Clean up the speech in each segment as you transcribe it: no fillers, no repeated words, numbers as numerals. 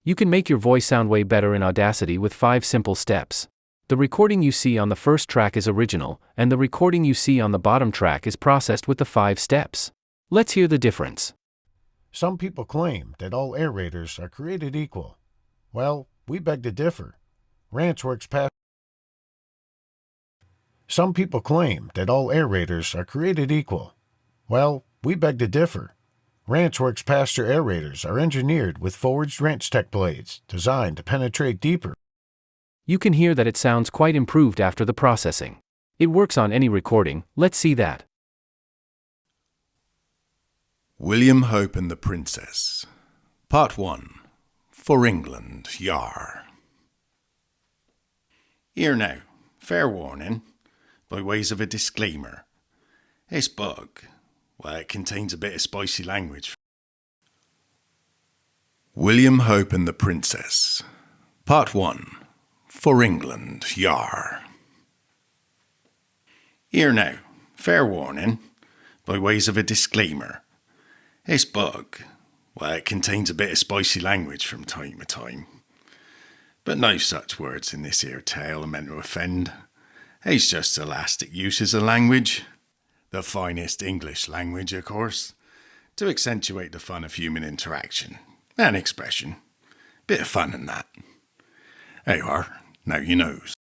You can make your voice sound way better in Audacity with 5 simple steps. The recording you see on the first track is original, and the recording you see on the bottom track is processed with the 5 steps. Let's hear the difference. Some people claim that all aerators are created equal. Well, we beg to differ. Ranch works past. Some people claim that all aerators are created equal. Well, we beg to differ. Ranch Works Pasture aerators are engineered with forged ranch tech blades designed to penetrate deeper. You can hear that it sounds quite improved after the processing. It works on any recording. Let's see that. William Hope and the Princess. Part 1. For England, yar. Here now, fair warning, by ways of a disclaimer. This book, well, it contains a bit of spicy language. William Hope and the Princess. Part 1. For England, yar. Here now, fair warning, by ways of a disclaimer. This book, well, it contains a bit of spicy language from time to time. But no such words in this here tale are meant to offend. It's just elastic uses of language. The finest English language, of course, to accentuate the fun of human interaction and expression. Bit of fun in that. There you are, now you knows.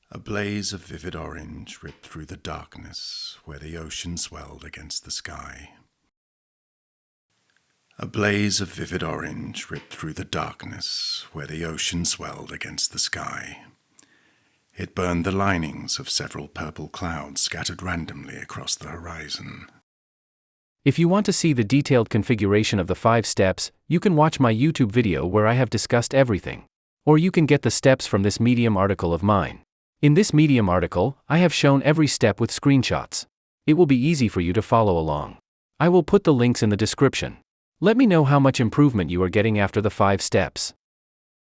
A blaze of vivid orange ripped through the darkness where the ocean swelled against the sky. A blaze of vivid orange ripped through the darkness where the ocean swelled against the sky. It burned the linings of several purple clouds scattered randomly across the horizon. If you want to see the detailed configuration of the 5 steps, you can watch my YouTube video where I have discussed everything. Or you can get the steps from this Medium article of mine. In this Medium article, I have shown every step with screenshots. It will be easy for you to follow along. I will put the links in the description. Let me know how much improvement you are getting after the 5 steps.